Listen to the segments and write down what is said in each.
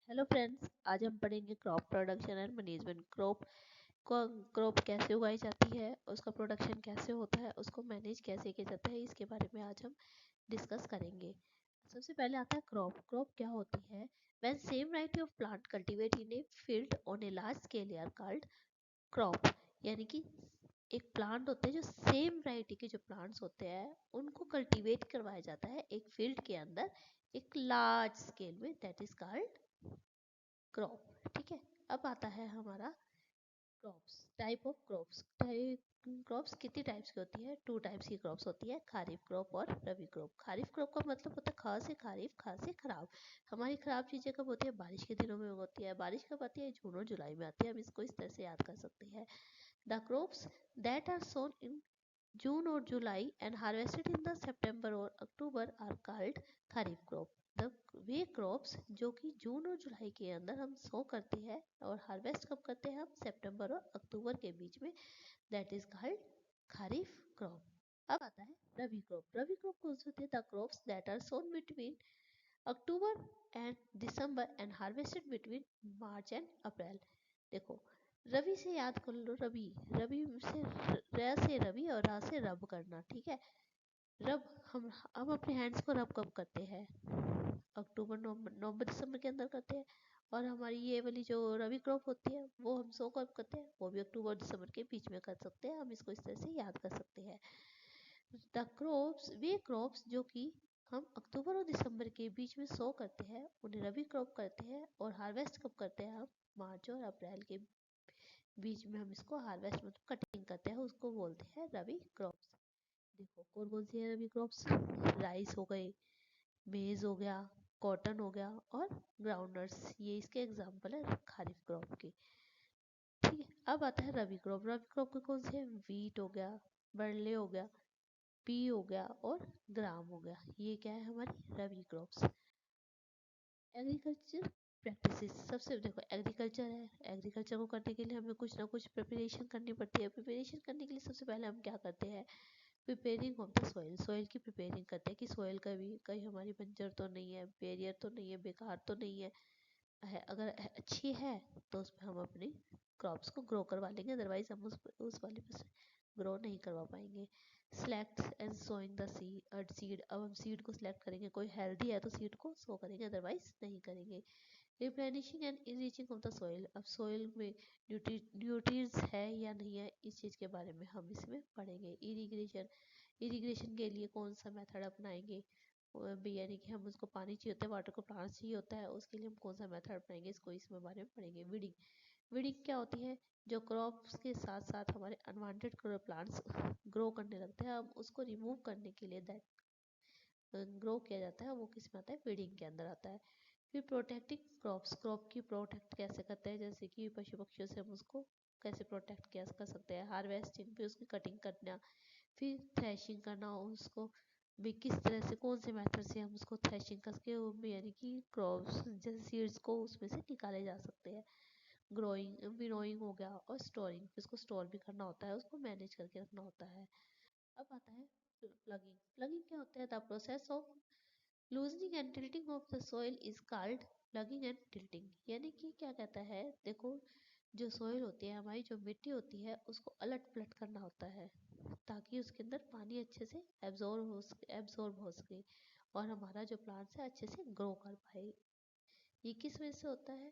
Hello friends, आज हम पढ़ेंगे crop production and management. Crop कैसे उगाई जाती है, उसका प्रोडक्शन कैसे होता है, उसको मैनेज कैसे किया जाता है, इसके बारे में आज हम डिस्कस करेंगे। सबसे पहले आता है क्रॉप। क्रॉप क्या होती है? When same variety of plant cultivate in a field on a large scale are called crop. यानी कि एक प्लांट होते हैं, जो सेम वैरायटी के जो प्लांट्स होते हैं उनको कल्टीवेट करवाया जाता है एक फील्ड के अंदर एक लार्ज स्केल में, दैट इज कॉल्ड क्रॉप। ठीक है। अब आता है हमारा crops, type of crops. Crops कितनी टाइप्स की होती है? टू टाइप्स की क्रॉप्स होती है, खारिफ क्रॉप और रबी क्रॉप। खारिफ क्रॉप का मतलब होता है खा से खारिफ, खा से खराब। हमारी खराब चीजें कब होती है? बारिश के दिनों में होती है। बारिश कब आती है? जून और जुलाई में आती है। हम इसको इस तरह से याद कर सकते हैं। The crops that are sown in June और July and harvested in the September और October are called kharif crop. The way crops जो कि जून और जुलाई के अंदर हम सो करते हैं और हार्वेस्ट कब करते हैं? हम सितंबर और अक्टूबर के बीच में, that is called kharif crop. अब आता है रबी क्रॉप। रबी क्रॉप कौन से होते हैं? The crops that are sown between October and December and harvested between March and April. देखो, रवि से याद कर लो, रवि। रवि से र से रवि और रा से रब करना। ठीक है। रब हम अपने हैंड्स को रब कब करते हैं? अक्टूबर नवंबर दिसंबर के अंदर करते हैं। और हमारी ये वाली जो रवि क्रॉप होती है वो हम सो कब करते हैं? वो भी अक्टूबर दिसंबर के बीच में कर सकते हैं। हम इसको इस तरह से याद कर सकते हैं। द क्रॉप्स, वे क्रॉप्स जो कि हम अक्टूबर और दिसंबर के बीच में सो करते हैं उन्हें रबी क्रॉप करते हैं। और हार्वेस्ट कब करते हैं? हम मार्च और अप्रैल के बीच में हम इसको हार्वेस्ट मतलब कटिंग करते हैं, उसको बोलते हैं रबी क्रॉप्स। देखो कौन कौन सी है रबी क्रॉप्स? राइस हो गए, मेज हो गया, कॉटन हो गया और ग्राउंडनट्स, ये इसके एग्जाम्पल है खरीफ क्रॉप के। ठीक है। अब आता है रबी क्रॉप। रबी क्रॉप के कौन से? वीट हो गया, बरले हो गया, पी हो गया और ग्राम हो गया। ये क्या है? हमारी रबी क्रॉप्स। Agriculture practices. सबसे देखो, एग्रीकल्चर है, एग्रीकल्चर को करने के लिए हमें कुछ ना कुछ प्रिपरेशन करनी पड़ती है। प्रिपरेशन करने के लिए सबसे पहले हम क्या करते हैं? Preparing of the soil. Soil की प्रिपेयरिंग करते हैं कि सॉइल कहीं हमारी बंजर तो नहीं है, बेरियर तो नहीं है, बेकार तो नहीं है। अगर अच्छी है तो उसमें हम अपनी क्रॉप्स को ग्रो करवा लेंगे, अदरवाइज हम उस वाले पे ग्रो नहीं करवा पाएंगे। Select and sowing the seed. अब हम सीड को सिलेक्ट करेंगे, कोई हेल्दी है तो सीड को सो करेंगे, अदरवाइज नहीं करेंगे। Replenishing and enriching of the soil. अब सॉइल में न्यूट्रिएंट्स है या नहीं है, इस चीज़ के बारे में हम इसमें पढ़ेंगे। इरिगेशन, इरिगेशन के लिए कौन सा मेथड अपनाएंगे? यानी कि हम उसको पानी चाहिए होता है, वाटर को प्लांट्स चाहिए होता है, उसके लिए हम कौन सा मेथड अपनाएंगे, इसको इसमें बारे में पढ़ेंगे। वीडिंग। वीडिंग क्या होती है? जो क्रॉप्स के साथ साथ हमारे अनवांटेड प्लांट्स ग्रो करने लगते हैं, हम उसको रिमूव करने के लिए दैट ग्रो किया जाता है, वो किस में आता है? वीडिंग के अंदर आता है। फिर प्रोटेक्टिंग क्रॉप्स। क्रॉप की प्रोटेक्ट कैसे करते हैं? जैसे कि पशु पक्षियों से हम उसको कैसे प्रोटेक्ट कैसे कर सकते हैं? हार्वेस्टिंग, फिर उसकी कटिंग करना, फिर थ्रेशिंग करना उसको भी किस तरह से, कौन से मेथड से हम उसको थ्रेशिंग करके यानी कि क्रॉप्स जैसे सीड्स को उसमें से निकाले जा सकते हैं। ग्रोइंग, विनोइंग हो गया और स्टोरिंग, इसको स्टोर भी करना होता है, उसको मैनेज करके रखना होता है। अब आता है प्लगिंग। प्लगिंग क्या होता है? The process of loosening and tilting of the soil is called plugging and tilting. यानी कि क्या कहता है? देखो, जो सोइल होती है, हमारी जो मिट्टी होती है, उसको अलट पलट करना होता है ताकि उसके अंदर पानी अच्छे से एब्जॉर्ब हो सके और हमारा जो प्लांट्स है अच्छे से ग्रो कर पाए। ये किस वजह से होता है?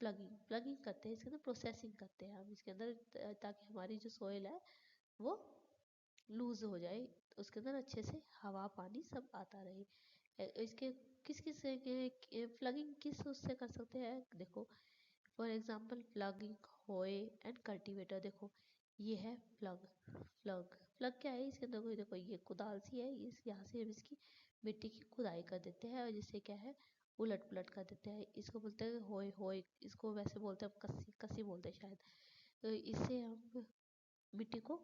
प्लगिंग। प्लगिंग करते हैं इसके अंदर, प्रोसेसिंग करते हैं हम इसके अंदर ताकि हमारी जो सोइल है वो लूज हो जाए, उसके अंदर अच्छे से हवा पानी सब आता रहे। इसके किस किस प्लगिंग किस उससे कर सकते हैं? देखो, फॉर एग्जांपल प्लगिंग होए एंड कल्टीवेटर। देखो, ये है प्लग। प्लग क्या है? इसके अंदर कोई, देखो ये कुदाल सी है, इस यहाँ से हम इसकी मिट्टी की खुदाई कर देते हैं और जिससे क्या है, उलट पुलट कर देते हैं। इसको बोलते हैं होए। होए इसको वैसे बोलते हैं, कसी कसी बोलते हैं शायद। तो इससे हम मिट्टी को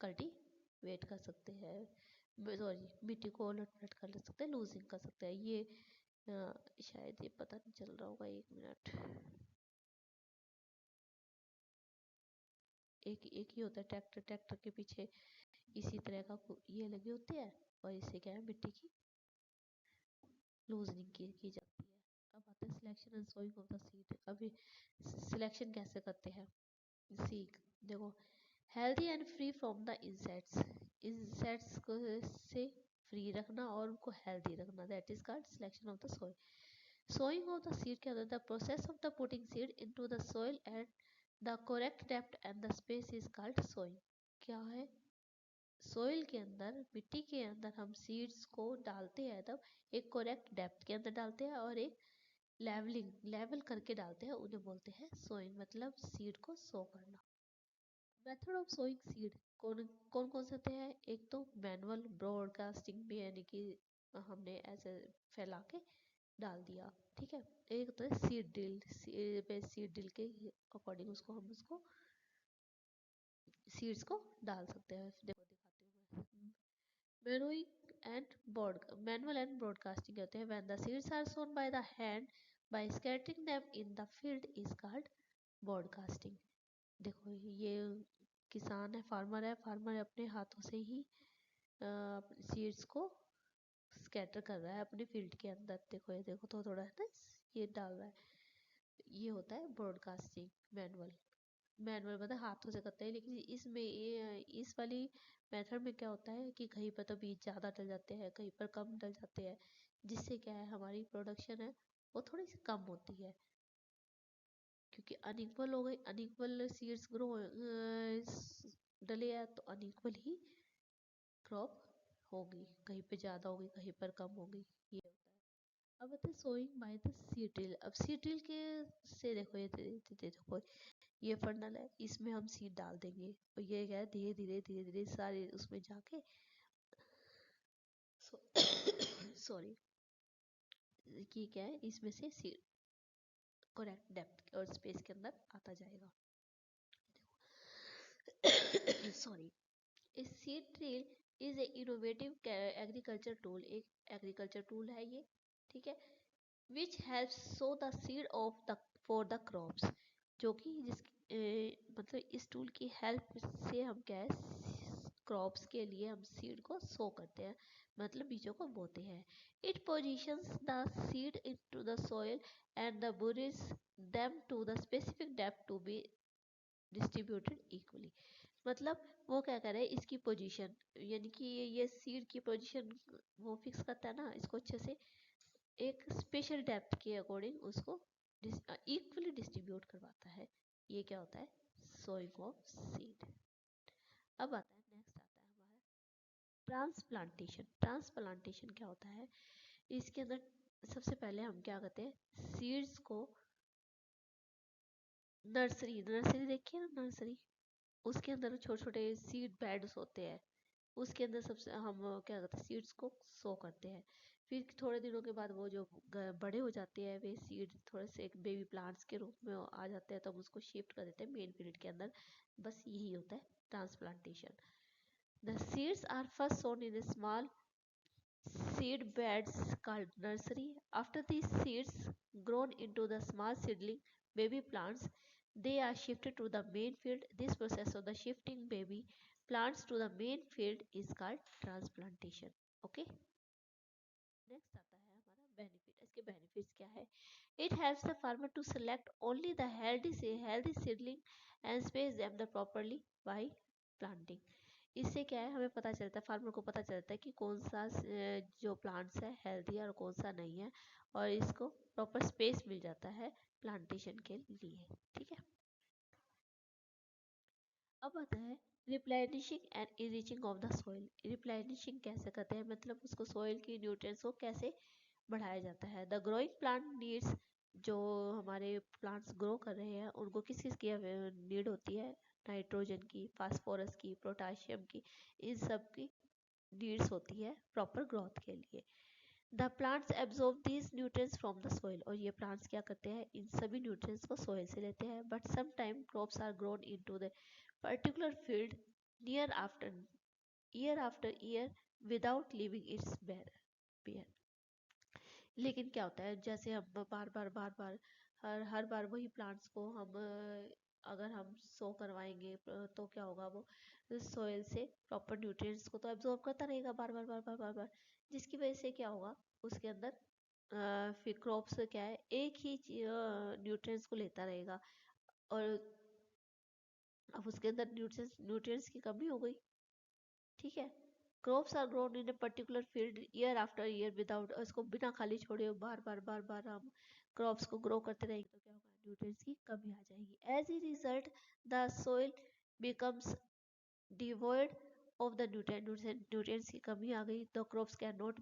कल्टीवेट कर सकते हैं, सॉरी मिट्टी को उलट पुलट कर सकते हैं, लूजिंग कर सकते हैं। ये शायद ये पता नहीं चल रहा होगा, एक मिनट। एक ही होता है ट्रैक्टर, ट्रैक्टर के पीछे इसी तरह का ये लगे होते हैं और इससे क्या है, मिट्टी की लूजनिंग की जाती है। अब आता है and sowing of the seed. अभी सिलेक्शन कैसे करते हैं, सीख देखो, healthy and free from the insects, insects को से फ्री रखना और उनको हेल्दी रखना, that is called selection of the soil. Sowing of the seed के अंदर the process of the putting seed into the soil and the correct depth and the space is called sowing. क्या है, soil के अंदर, मिट्टी के अंदर हम सीड्स को डालते हैं तब एक करेक्ट डेप्थ के अंदर डालते हैं और एक लेवल करके डालते हैं, उन्हें बोलते हैं सोइंग, मतलब सीड को सो करना। मेथड ऑफ सोइंग सीड कौन कौन कौन से होते हैं, एक तो मैनुअल ब्रॉडकास्टिंग भी, यानी कि हमने ऐसे फैला के डाल दिया, ठीक है। एक होता है सीड ड्रिल, सीड ड्रिल के अकॉर्डिंग उसको हम उसको सीड्स को डाल सकते हैं। देखो दिखाती हूँ मैं। मैनुअल एंड ब्रॉडकास्टिंग होते हैं, when the seeds are sown by the hand by scattering them in the field is called broadcasting. देखो ये किसान है, फार्मर अपने हाथों से ही सीड्स को स्कैटर कर रहा है अपने फील्ड के अंदर। देखो ये देखो तो थोड़ा है ना, ये डाल रहा है, ये होता है ब्रॉडकास्टिंग। मैनुअल मतलब हाथों से करते हैं, लेकिन इसमें ये इस वाली मेथड में क्या होता है कि कहीं पर तो बीज ज़्यादा डल जाते हैं, कहीं पर कम डल जाते हैं, जिससे क्या है हमारी प्रोडक्शन है वो थोड़ी सी कम होती है, क्योंकि अनइक्वल हो गई, अनइक्वल सीड्स ग्रो डले हैं तो अनइक्वल ही क्रॉप होगी, कहीं पे ज़्यादा होगी कहीं पर कम होगी, ये होता है। अब होता है sowing by the seed drill. अब सीड ड्रिल के से देखो ये देखो ये फंडल है, इसमें हम सीड डाल देंगे और ये क्या है धीरे धीरे सारे उसमें जाके सॉरी कि क्या है इसमें से सीड करेक्ट डेप्थ और स्पेस के अंदर आता जाएगा। Sorry, a seed drill is a innovative agriculture tool, एक एग्रीकल्चर टूल है ये, ठीक है, which help so the seed of the for the crops, जो कि मतलब इस टूल की हेल्प से हम क्या है क्रॉप्स के लिए हम सीड को सो करते हैं, मतलब बीजों को बोते हैं। It positions the seed into the soil and the buries them to the specific depth to be distributed equally। मतलब वो क्या करे इसकी पोजीशन, यानी कि ये सीड की पोजीशन वो फिक्स करता है ना इसको अच्छे से, एक स्पेशल डेप्थ के अकॉर्डिंग उसको इक्वली डिस्ट्रीब्यूट करवाता है। ये क्या होता है, सोइंग ऑफ सीड। अब आता है नेक्स्ट, आता है हमारा ट्रांसप्लांटेशन। ट्रांसप्लांटेशन क्या होता है, इसके अंदर सबसे पहले हम क्या करते हैं, सीड्स को नर्सरी नर्सरी देखिए ना, नर्सरी उसके अंदर छोटे छोटे सीड बेड्स होते हैं, उसके अंदर सबसे हम क्या करते हैं सीड्स को सो करते हैं। फिर थोड़े दिनों के बाद वो जो बड़े हो जाते हैं वे सीड थोड़े से एक बेबी प्लांट्स के रूप में आ जाते हैं, तो हम उसको शिफ्ट कर देते हैं मेन फील्ड के अंदर। बस यही होता है transplantation. The seeds are first sown in small seed beds called nursery. After these seeds grown into the small seedling baby plants, they are shifted to the main field. This process of the shifting baby plants to the main field is called transplantation. Okay. Next आता है हमारा benefit. इसके benefits क्या है, it helps the farmer to select only the healthy seedling and space them the properly by planting. इससे क्या है हमें पता चलता है, फार्मर को पता चलता है कि कौन सा जो प्लांट्स है हेल्दी है और कौन सा नहीं है, और इसको प्रॉपर स्पेस मिल जाता है प्लांटेशन के लिए, ठीक है। अब आता है replenishing and enriching of the soil. Replenishing कैसे करते हैं, मतलब उसको सॉइल की न्यूट्रिएंट्स को कैसे बढ़ाया जाता है। द ग्रोइंग प्लांट नीड्स, जो हमारे प्लांट्स ग्रो कर रहे हैं उनको किस किस की नीड होती है, नाइट्रोजन की, फास्फोरस की, पोटाशियम की, इन सब की नीड्स होती है प्रॉपर ग्रोथ के लिए। The plants absorb these nutrients from the soil, और ये प्लांट्स क्या करते हैं इन सभी न्यूट्रिएंट्स को सॉइल से लेते हैं। But some time crops are grown into the particular field near after year without leaving its bare। लेकिन क्या होता है जैसे हम बार बार हर बार वही प्लांट्स को हम अगर हम सो करवाएंगे तो क्या होगा, वो सोइल से प्रॉपर न्यूट्रिएंट्स को तो एब्जॉर्ब करता रहेगा बार बार जिसकी वजह से क्या होगा उसके अंदर फिर क्रॉप्स क्या है, एक ही न्यूट्रिएंट्स को लेता रहेगा, और अब उसके अंदर न्यूट्रिएंट्स की कमी हो गई। ठीक है, crops are grown in a particular field year after year without, इसको बिना खाली छोड़े बार बार हम क्रॉप्स को ग्रो करते रहेंगे तो क्या होगा, न्यूट्रिएंट्स की कमी आ जाएगी। As a result the soil becomes devoid of the nutrients की कमी आ गई, तो crops can not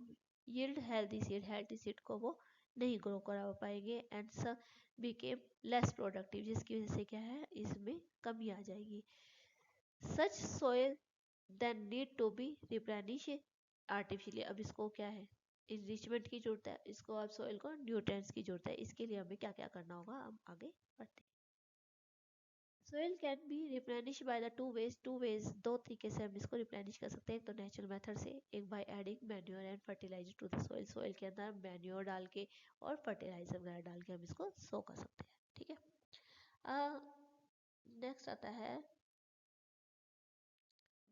yield healthy seed को वो नहीं ग्रो करा पाएंगे, एंड सब बिकेम लेस प्रोडक्टिव, जिसकी वजह से क्या है, इसमें कमी आ जाएगी। Such soil then need to be replenish artificially, अब इसको क्या है, इनरिचमेंट की जरूरत है, इसको अब सोइल को न्यूट्रिएंट्स की जरूरत है, इसके लिए हमें क्या क्या करना होगा, हम आगे बढ़ते हैं। Soil can be replenish by the two ways, दो तरीके से हम इसको रिप्लेनिश कर सकते हैं, एक तो नेचुरल मेथड से, एक by adding manure and fertiliser to the soil, soil के अंदर मैन्योर डाल के और फर्टिलाइजर वगैरह डाल के हम इसको सो कर सकते हैं। ठीक है, नेक्स्ट आता है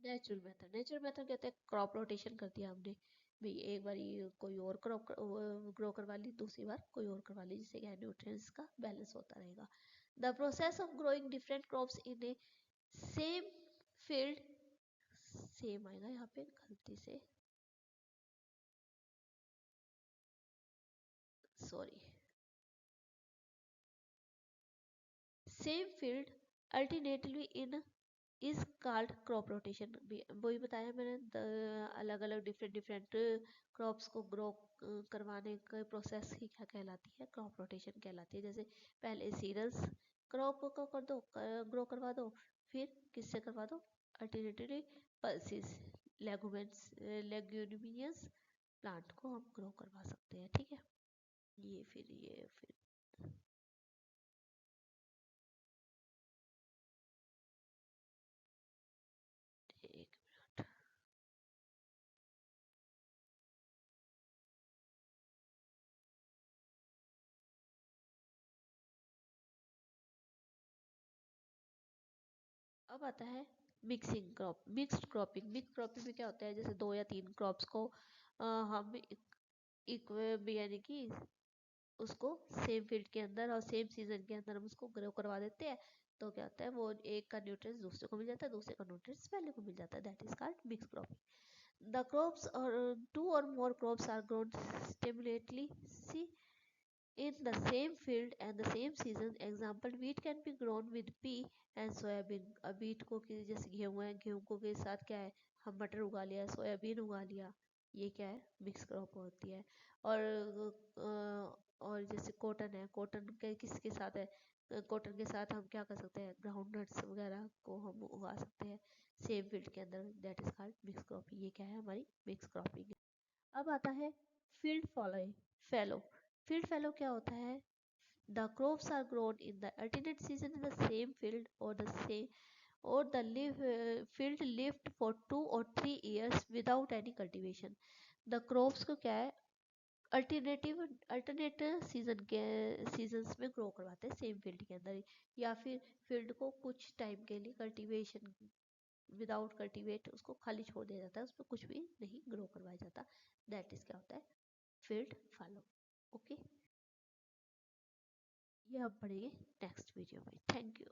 नेचुरल मेथड कहते हैं क्रॉप रोटेशन कर दिया हमने भाई, एक बार ये कोई और क्रॉप ग्रो करवा ली, दूसरी बार कोई और करवा ली, जिससे क्या न्यूट्रिएंट्स का बैलेंस होता रहेगा। The process of growing different crops in A same field, same आएगा यहाँ पे गलती से, sorry, same field alternatively in is called crop rotation. वही बताया मैंने, अलग अलग डिफरेंट क्रॉप्स को ग्रो करवाने का प्रोसेस ही क्या कहलाती है, क्रॉप रोटेशन कहलाती है। जैसे पहले सीरियल्स क्रॉप को कर दो, ग्रो करवा दो, फिर किससे करवा दो, अल्टरनेटिवली पल्सिस, लेग्यूमिनियस प्लांट को हम ग्रो करवा सकते हैं। ठीक है, ये फिर एक, अब आता है mixing crop, mixed cropping. Mix cropping में क्या होता है, जैसे दो या तीन क्रॉप्स को हम यानी कि उसको सेम फील्ड के अंदर और सेम सीजन के अंदर हम उसको ग्रो करवा देते हैं, तो क्या होता है, वो एक का न्यूट्रिएंट्स दूसरे को मिल जाता है, दूसरे का न्यूट्रिएंट्स पहले को मिल जाता है, that is called mix cropping. The crops or two or more crops are grown simultaneously see in the same field and the same season. Example, wheat can be grown with pea and soybean। अब wheat को जैसे गेहूं है, गेहूं को के साथ क्या है, हम मटर उगा लिया, सोयाबीन उगा लिया, ये क्या है, मिक्स क्रॉप होती है। और जैसे कॉटन है, कॉटन के किसके साथ है, कॉटन के साथ हम क्या कर सकते हैं, ग्राउंड नट्स वगैरह को हम उगा सकते हैं सेम फील्ड के अंदर, that is called mix cropping. ये क्या है, हमारी मिक्स क्रॉपिंग। अब आता है फील्ड फैलो। फील्ड फैलो क्या होता है, the crops are grown in the alternate season in the same field or the field lived for 2 or 3 years without any cultivation। the crops को क्या है, अल्टरनेट सीजन्स में ग्रो करवाते हैं सेम फील्ड के अंदर, या फिर फील्ड को कुछ टाइम के लिए कल्टीवेशन, विदाउट कल्टीवेट उसको खाली छोड़ दिया जाता है, उसमें कुछ भी नहीं ग्रो करवाया जाता, दैट इज क्या होता है, फील्ड फॉलो। ओके, ये हम पढ़ेंगे नेक्स्ट वीडियो में। Thank you.